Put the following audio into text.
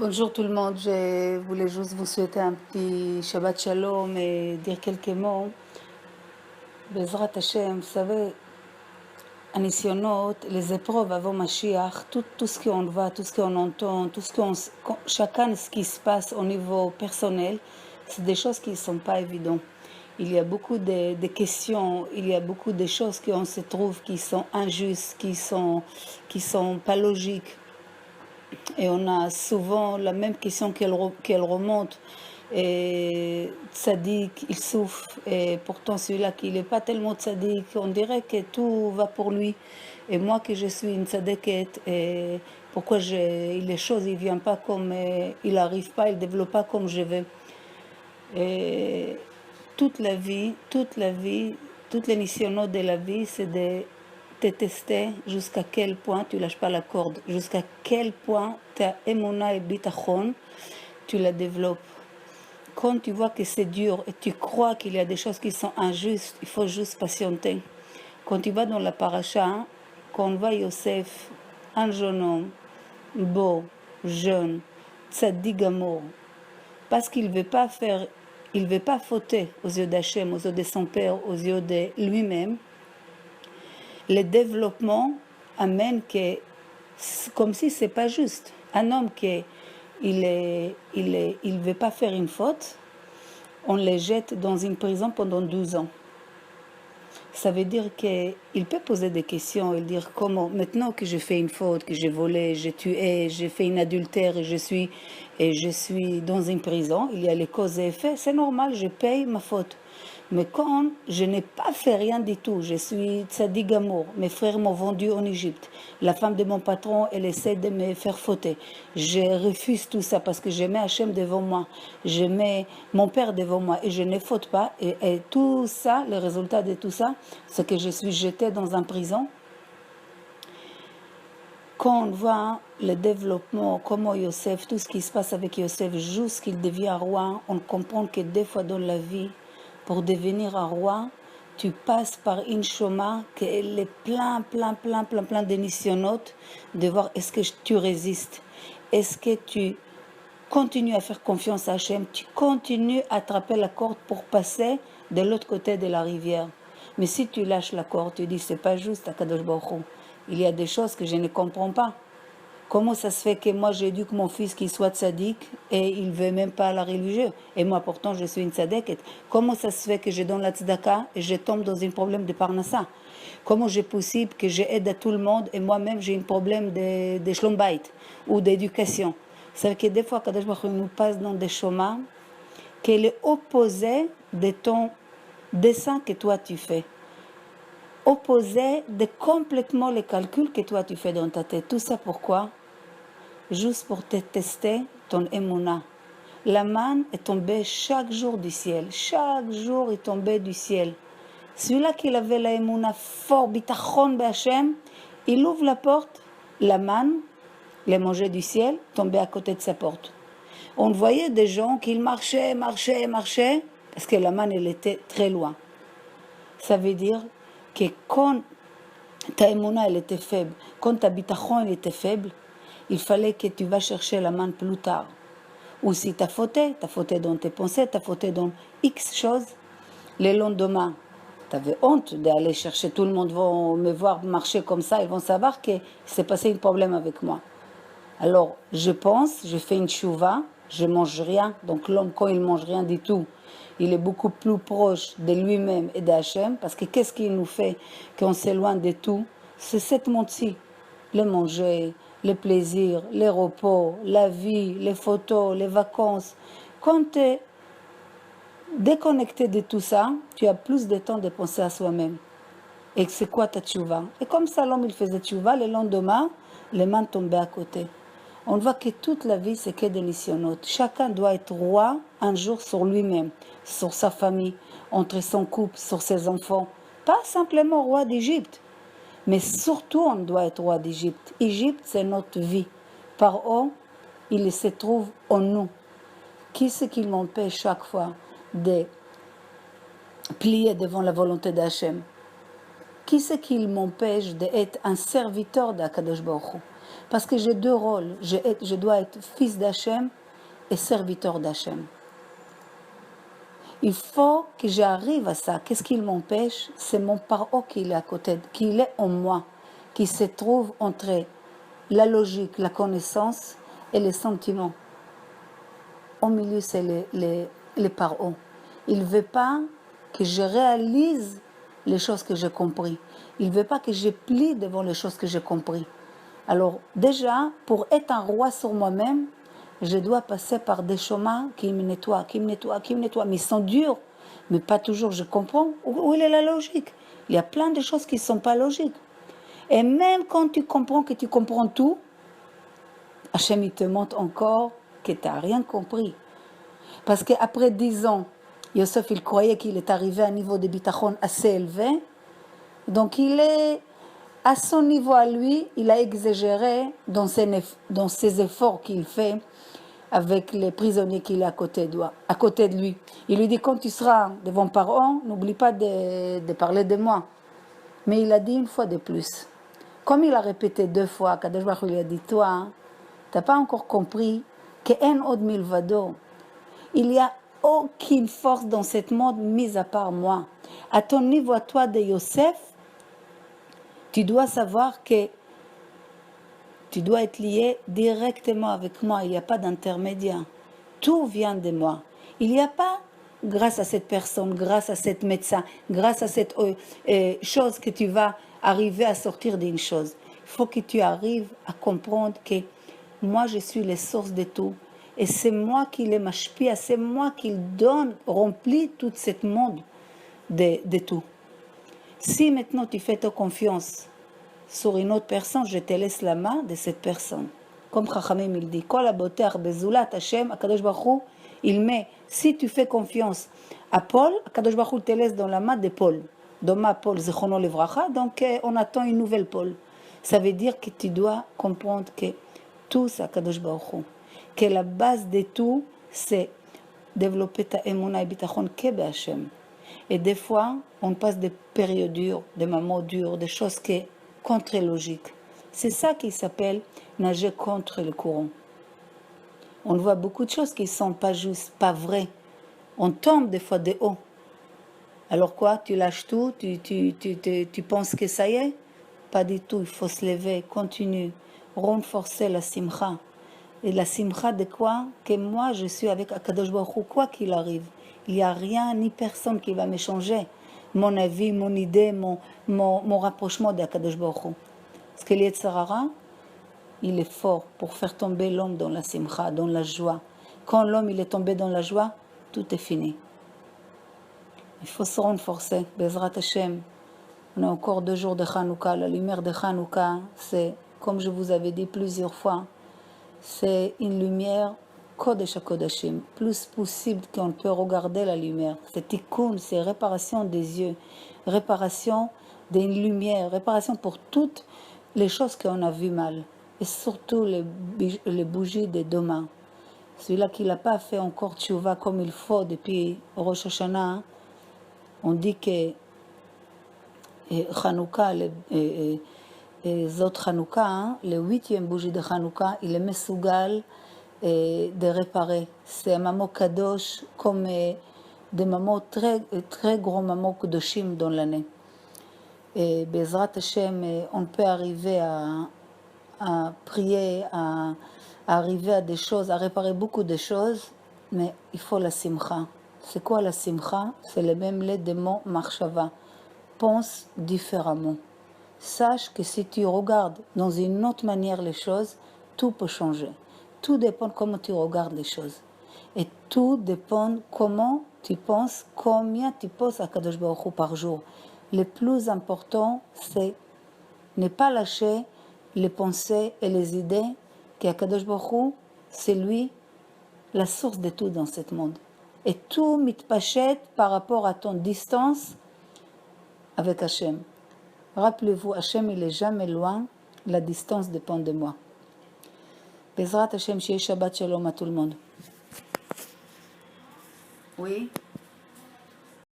Bonjour tout le monde, je voulais juste vous souhaiter un petit Shabbat Shalom et dire quelques mots. Bezrat Hashem, vous savez, הניסיונות, les épreuves avant Mashiach, tout ce qu'on voit, tout ce qu'on entend, chacun ce qui se passe au niveau personnel, c'est des choses qui ne sont pas évidentes. Il y a beaucoup de questions, il y a beaucoup de choses qu'on se trouve qui sont injustes, qui sont pas logiques. Et on a souvent la même question qu'elle remonte. Et tzaddik, il souffre. Et pourtant, celui-là qui n'est pas tellement tzaddik, on dirait que tout va pour lui. Et moi, que je suis une tzaddiket, et pourquoi les choses ne viennent pas comme, il n'arrive pas, il ne développe pas comme je veux. Et toute la vie, toutes les missions de la vie, c'est de te tester jusqu'à quel point tu lâches pas la corde, jusqu'à quel point ta émona et bitachon, tu la développes. Quand tu vois que c'est dur et tu crois qu'il y a des choses qui sont injustes, il faut juste patienter. Quand tu vas dans la paracha, quand on voit Yosef, un jeune homme, beau, jeune, tzaddik gamour, parce qu'il veut pas faire, il veut pas fauter aux yeux d'Hachem, aux yeux de son père, aux yeux de lui-même. Le développement amène que, comme si c'est pas juste. Un homme qui il veut pas faire une faute, on le jette dans une prison pendant 12 ans. Ça veut dire qu'il peut poser des questions et dire comment, maintenant que j'ai fait une faute, que j'ai volé, j'ai tué, j'ai fait une adultère et je suis dans une prison, il y a les causes et effets, c'est normal, je paye ma faute. Mais quand je n'ai pas fait rien du tout, je suis tzaddik gamour, mes frères m'ont vendu en Égypte, la femme de mon patron, elle essaie de me faire fauter. Je refuse tout ça parce que je mets Hachem devant moi, je mets mon père devant moi et je ne faute pas. Et tout ça, le résultat de tout ça, c'est que je suis jetée dans une prison. Quand on voit le développement, comment Yosef, tout ce qui se passe avec Yosef, jusqu'il devient roi, on comprend que des fois dans la vie, pour devenir un roi, tu passes par une chemin qu'elle est plein de nissionotes, de voir est-ce que tu résistes, est-ce que tu continues à faire confiance à Hachem, tu continues à attraper la corde pour passer de l'autre côté de la rivière. Mais si tu lâches la corde, tu dis c'est pas juste, Akadosh Baruch Hu. Il y a des choses que je ne comprends pas. Comment ça se fait que moi j'éduque mon fils qu'il soit tzaddik et il ne veut même pas la religion? Et moi pourtant je suis une tzaddiket. Comment ça se fait que je donne la tzedaka et je tombe dans un problème de parnassa? Comment c'est possible que j'aide à tout le monde et moi-même j'ai un problème de shlom bayit ou d'éducation? C'est que des fois Kadosh Baruch Hu nous passe dans des chemins qui est opposé de ton dessin que toi tu fais. Opposé de complètement les calculs que toi tu fais dans ta tête. Tout ça pourquoi? Juste pour te tester ton émouna. La manne est tombée chaque jour du ciel. Chaque jour est tombée du ciel. Celui-là qui avait la émouna fort, bitachon be'Hachem, il ouvre la porte, la manne, les manger du ciel, tombait à côté de sa porte. On voyait des gens qui marchaient, parce que la manne, elle était très loin. Ça veut dire que quand ta émouna, elle était faible, quand ta bitachon, elle était faible, il fallait que tu vas chercher la manne plus tard. Ou si tu as fauté dans tes pensées, tu as fauté dans X choses, le lendemain, tu avais honte d'aller chercher, tout le monde va me voir marcher comme ça, ils vont savoir qu'il s'est passé un problème avec moi. Alors, je pense, je fais une chouva, je mange rien. Donc l'homme, quand il mange rien du tout, il est beaucoup plus proche de lui-même et d'Hachem, parce que qu'est-ce qui nous fait qu'on s'éloigne de tout? C'est cette monde-ci. Le manger, le plaisir, les repos, la vie, les photos, les vacances. Quand tu es déconnecté de tout ça, tu as plus de temps de penser à soi-même. Et c'est quoi ta tchouva? Et comme ça, l'homme, il faisait tchouva, le lendemain, les mains tombaient à côté. On voit que toute la vie, c'est que des nissionotes. Chacun doit être roi un jour sur lui-même, sur sa famille, entre son couple, sur ses enfants. Pas simplement roi d'Égypte, mais surtout on doit être roi d'Égypte. Égypte, c'est notre vie. Par où il se trouve en nous. Qui c'est qui m'empêche chaque fois de plier devant la volonté d'Hachem? Qui c'est qui m'empêche d'être un serviteur d'Akadosh Baruch Hu? Parce que j'ai deux rôles. Je dois être fils d'Hachem et serviteur d'Hachem. Il faut que j'arrive à ça. Qu'est-ce qui m'empêche? C'est mon paro qui est à côté, qui est en moi, qui se trouve entre la logique, la connaissance et les sentiments. Au milieu, c'est les paro. Il ne veut pas que je réalise les choses que j'ai compris. Il ne veut pas que je plie devant les choses que j'ai compris. Alors déjà, pour être un roi sur moi-même, je dois passer par des chemins qui me nettoient. Mais ils sont durs, mais pas toujours je comprends. Où est la logique? Il y a plein de choses qui ne sont pas logiques. Et même quand tu comprends que tu comprends tout, Hachem il te montre encore que tu n'as rien compris. Parce qu'après 10 ans, Yosef il croyait qu'il est arrivé à un niveau de bitachon assez élevé. Donc il est à son niveau à lui, il a exagéré dans ses efforts qu'il fait avec les prisonniers qu'il a à côté de lui. Il lui dit, quand tu seras devant Pharaon, n'oublie pas de parler de moi. Mais il a dit une fois de plus. Comme il a répété 2 fois, Kadosh Baruch Hu lui a dit, toi, tu n'as pas encore compris qu'en od milvado, il n'y a aucune force dans cette monde mise à part moi. À ton niveau, à toi de Yosef, tu dois savoir que tu dois être lié directement avec moi. Il n'y a pas d'intermédiaire. Tout vient de moi. Il n'y a pas, grâce à cette personne, grâce à cet médecin, grâce à cette chose que tu vas arriver à sortir d'une chose. Il faut que tu arrives à comprendre que moi, je suis la source de tout. Et c'est moi qui les mashpia, c'est moi qui donne, remplit tout ce monde de tout. Si maintenant tu fais ta confiance sur une autre personne, je te laisse la main de cette personne. Comme Chachamim il dit, Kol haboter bezulat Hashem, Akadosh Baruch Hu, il met, si tu fais confiance à Paul, Akadosh Baruch Hu te laisse dans la main de Paul. Doma Paul, Zechono Levracha, donc on attend une nouvelle Paul. Ça veut dire que tu dois comprendre que tout c'est Akadosh Baruch Hu. Que la base de tout, c'est développer ta émouna et bitachon kebe Hashem. Et des fois, on passe des périodes dures, des moments durs, des choses qui sont contre-logiques. C'est ça qui s'appelle nager contre le courant. On voit beaucoup de choses qui ne sont pas justes, pas vraies. On tombe des fois de haut. Alors quoi? Tu lâches tout? Tu penses que ça y est? Pas du tout. Il faut se lever, continuer, renforcer la simcha. Et la simcha de quoi? Que moi, je suis avec Akadosh Baruch Hu, quoi qu'il arrive. Il n'y a rien ni personne qui va me changer. Mon avis, mon idée, mon rapprochement d'Akadosh Baruch Hu. Parce que l'Yetzirara, il est fort pour faire tomber l'homme dans la simcha, dans la joie. Quand l'homme il est tombé dans la joie, tout est fini. Il faut se renforcer. Bezrat Hashem. On a encore 2 jours de Hanouka. La lumière de Hanouka, c'est, comme je vous avais dit plusieurs fois, c'est une lumière Kodesh HaKodashim, plus possible qu'on peut regarder la lumière. C'est tikkun, c'est réparation des yeux, réparation d'une lumière, réparation pour toutes les choses qu'on a vues mal. Et surtout les bougies des demain. Celui-là qui n'a pas fait encore tchouva comme il faut depuis Rosh Hashanah, on dit que Hanouka, les autres Hanouka, le 8e bougie de Hanouka, il est mesougal de réparer. C'est un maman kadosh comme des mamans très, très gros mamans kadoshim dans l'année. Et Bezrat Hashem, on peut arriver à prier, à arriver à des choses, à réparer beaucoup de choses, mais il faut la simcha. C'est quoi la simcha? C'est le même lait de mon marshava. Pense différemment. Sache que si tu regardes dans une autre manière les choses, tout peut changer. Tout dépend comment tu regardes les choses. Et tout dépend comment tu penses, combien tu poses à Kadosh Baruch Hu par jour. Le plus important, c'est ne pas lâcher les pensées et les idées qu'Akadosh Baruch Hu, c'est lui la source de tout dans ce monde. Et tout mitpachet par rapport à ton distance avec Hachem. Rappelez-vous, Hachem, il est jamais loin, la distance dépend de moi. Bezrat Hachem, Shiye Shabbat Shalom à tout le monde. Oui.